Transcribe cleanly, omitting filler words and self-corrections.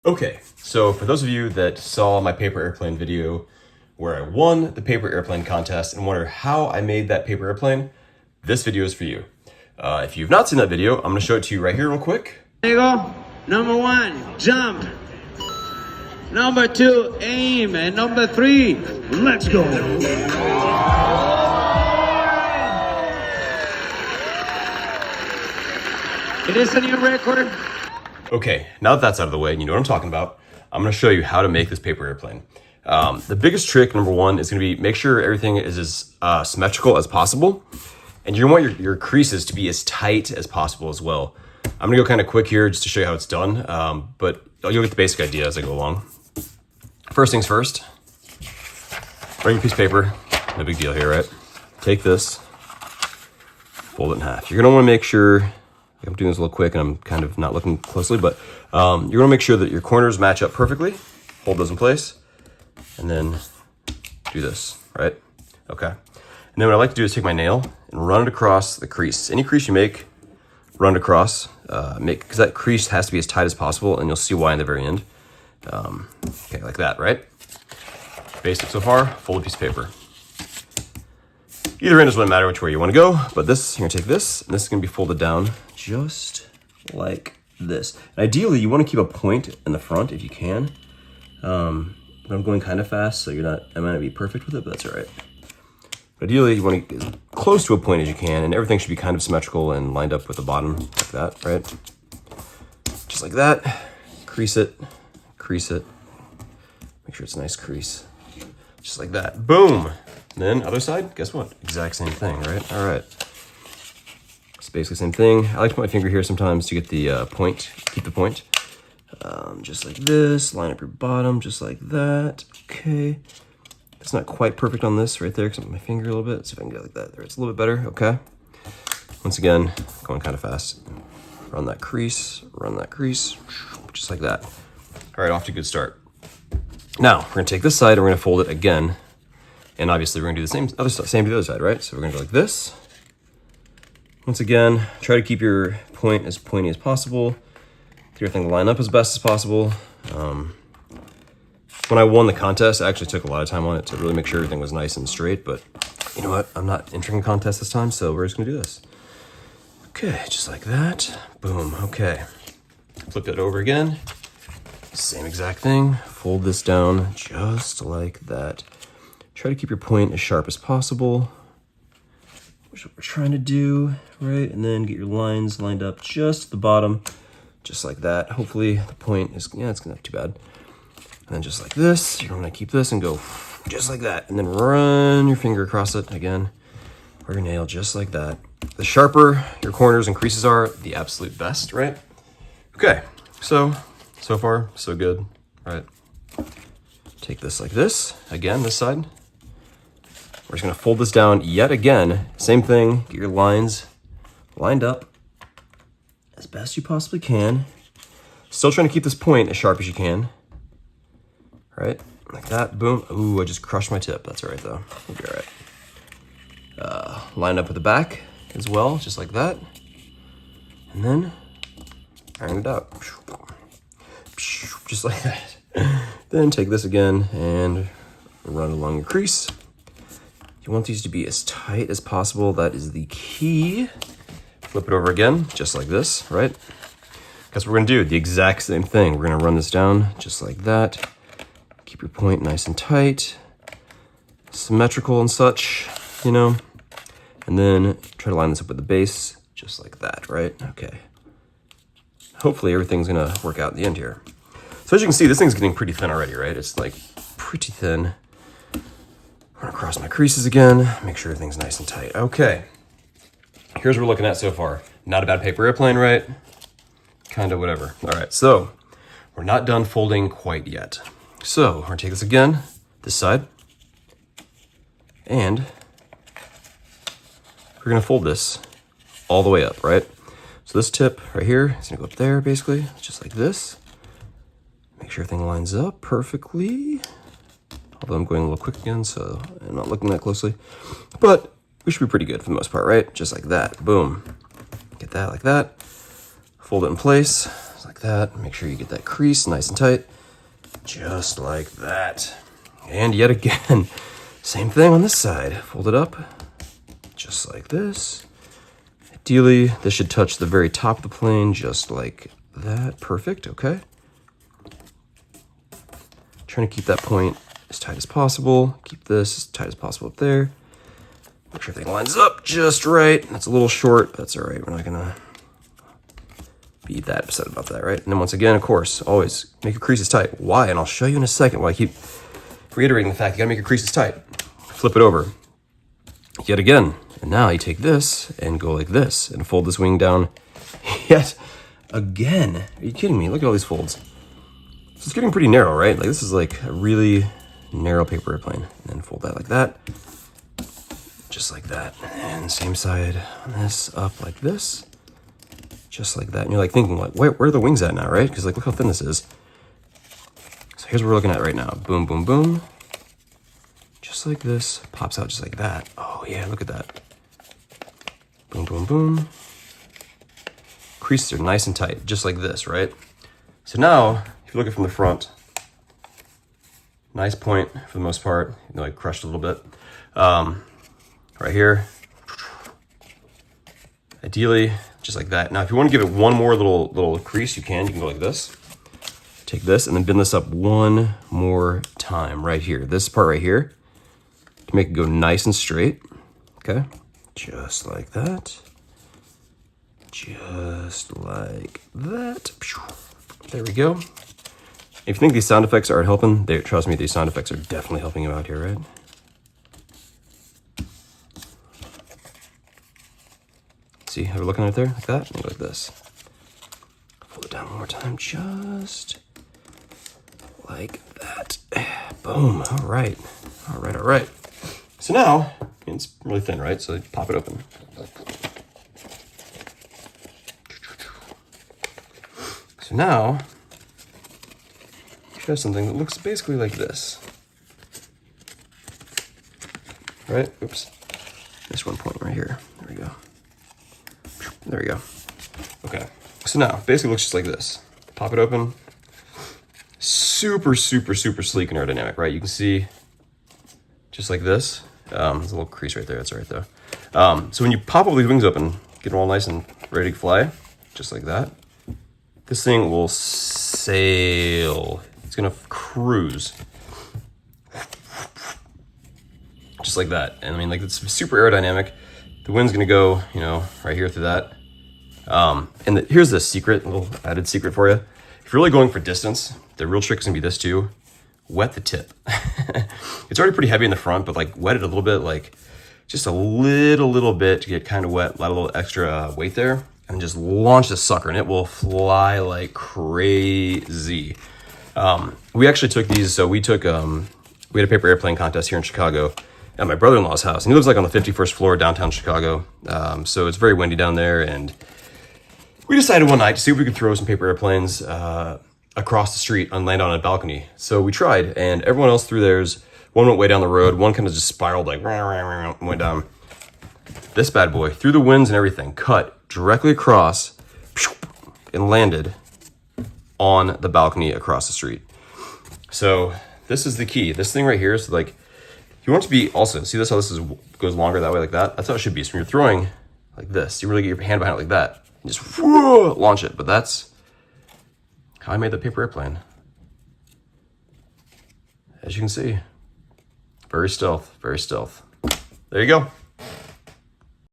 Okay, so for those of you that saw my paper airplane video where I won the paper airplane contest and wonder how I made that paper airplane, this video is for you. If you've not seen that video, I'm gonna show it to you right here real quick. There you go. Number 1, jump. Number 2, aim. And number 3, let's go. It is a new record. Okay, now that that's out of the way and you know what I'm talking about, I'm gonna show you how to make this paper airplane. The biggest trick, number one, is gonna be make sure everything is as symmetrical as possible. And you're gonna want your creases to be as tight as possible as well. I'm gonna go kind of quick here just to show you how it's done, but you'll get the basic idea as I go along. First things first, bring a piece of paper, no big deal here, right? Take this, fold it in half. You're gonna wanna make sure, I'm doing this a little quick and I'm kind of not looking closely, but you're gonna make sure that your corners match up perfectly, hold those in place, and then do this, right? Okay. And then what I like to do is take my nail and run it across the crease. Any crease you make, run it across, because that crease has to be as tight as possible, and you'll see why in the very end. Okay, like that, right? Basic so far, fold a piece of paper. Either end doesn't matter which way you want to go, but this, you're gonna take this, and this is gonna be folded down just like this. And ideally, you want to keep a point in the front if you can. But I'm going kind of fast, so I might not be perfect with it, but that's all right. But ideally, you want to get as close to a point as you can, and everything should be kind of symmetrical and lined up with the bottom, like that, right? Just like that. Crease it, crease it. Make sure it's a nice crease. Just like that. Boom! And then other side, guess what? Exact same thing, right? All right. It's basically the same thing. I like to put my finger here sometimes to get the point, keep the point. Just like this, line up your bottom, just like that. Okay. It's not quite perfect on this right there because I'm my finger a little bit. Let's see if I can get like that. There, it's a little bit better, okay. Once again, going kind of fast. Run that crease, just like that. All right, off to a good start. Now, we're gonna take this side and we're gonna fold it again. And obviously we're gonna do the same to the other side, right? So we're gonna go like this. Once again, try to keep your point as pointy as possible. Get everything to line up as best as possible. When I won the contest, I actually took a lot of time on it to really make sure everything was nice and straight, but you know what? I'm not entering a contest this time, so we're just gonna do this. Okay, just like that. Boom, okay. Flip it over again. Same exact thing. Fold this down just like that. Try to keep your point as sharp as possible, which is what we're trying to do, right? And then get your lines lined up just at the bottom, just like that. Hopefully the point is, yeah, it's not too bad. And then just like this, you're gonna keep this and go just like that. And then run your finger across it again, or your nail, just like that. The sharper your corners and creases are, the absolute best, right? Okay, so far, so good, right? Take this like this, again, this side. We're just gonna fold this down yet again. Same thing, get your lines lined up as best you possibly can. Still trying to keep this point as sharp as you can. Right, like that, boom. Ooh, I just crushed my tip. That's all right though, we'll be all right. Line up at the back as well, just like that. And then iron it out. Just like that. Then take this again and run along your crease. You want these to be as tight as possible. That is the key. Flip it over again, just like this, right? That's what we're gonna do, the exact same thing. We're gonna run this down just like that. Keep your point nice and tight, symmetrical and such, you know? And then try to line this up with the base, just like that, right? Okay. Hopefully everything's gonna work out in the end here. So as you can see, this thing's getting pretty thin already, right? It's like pretty thin. I'm gonna cross my creases again, make sure everything's nice and tight. Okay, here's what we're looking at so far. Not a bad paper airplane, right? Kind of whatever. All right, so we're not done folding quite yet. So we're gonna take this again, this side, and we're gonna fold this all the way up, right? So this tip right here is gonna go up there, basically, just like this. Make sure everything lines up perfectly. Although I'm going a little quick again, so I'm not looking that closely. But we should be pretty good for the most part, right? Just like that, boom. Get that like that. Fold it in place, just like that. Make sure you get that crease nice and tight, just like that. And yet again, same thing on this side. Fold it up, just like this. Ideally, this should touch the very top of the plane, just like that. Perfect, okay. Trying to keep that point as tight as possible. Keep this as tight as possible up there. Make sure everything lines up just right. That's a little short, that's all right. We're not gonna be that upset about that, right? And then once again, of course, always make your creases tight. Why? And I'll show you in a second why I keep reiterating the fact you gotta make your creases tight. Flip it over. Yet again. And now you take this and go like this and fold this wing down yet again. Are you kidding me? Look at all these folds. So it's getting pretty narrow, right? Like this is like a really narrow paper airplane. And then fold that like that. Just like that. And same side on this, up like this. Just like that. And you're like thinking like, where are the wings at now, right? Because like look how thin this is. So here's what we're looking at right now. Boom, boom, boom. Just like this. Pops out just like that. Oh yeah, look at that. Boom, boom, boom. Creases are nice and tight, just like this, right? So now, if you look at it from the front, nice point for the most part, like crushed a little bit. Right here. Ideally, just like that. Now, if you want to give it one more little crease, you can go like this. Take this and then bend this up one more time right here. This part right here, to make it go nice and straight, okay? Just like that. Just like that. There we go. If you think these sound effects aren't helping, trust me, these sound effects are definitely helping you out here, right? See how we're looking at it there? Like that? And go like this. Fold it down one more time, just like that. Boom. All right. All right, all right. So now, it's really thin, right? So pop it open. So now, you have something that looks basically like this. Right? Oops. This one point right here. There we go. There we go. Okay. So now, basically looks just like this. Pop it open. Super, super, super sleek and aerodynamic, right? You can see just like this. There's a little crease right there. That's all right, though. So when you pop all these wings open, get them all nice and ready to fly, just like that, this thing will sail. It's going to cruise. Just like that. And I mean, like, it's super aerodynamic. The wind's going to go, you know, right here through that. Here's the secret, a little added secret for you. If you're really going for distance, the real trick is going to be this too. Wet the tip. It's already pretty heavy in the front, but like wet it a little bit, like just a little bit to get kind of wet, let a little extra weight there, and just launch this sucker and it will fly like crazy. We actually took these, so we had a paper airplane contest here in Chicago at my brother-in-law's house, and he lives like on the 51st floor downtown Chicago. So it's very windy down there, and we decided one night to see if we could throw some paper airplanes across the street and land on a balcony. So we tried, and everyone else threw theirs. One went way down the road, one kind of just spiraled like and went down. This bad boy, through the winds and everything, cut directly across and landed on the balcony across the street. So this is the key. This thing right here is like, you want it to be also, see this how this goes longer that way like that? That's how it should be. So when you're throwing like this, you really get your hand behind it like that. And just launch it. But that's how I made the paper airplane. As you can see, very stealth, very stealth. There you go.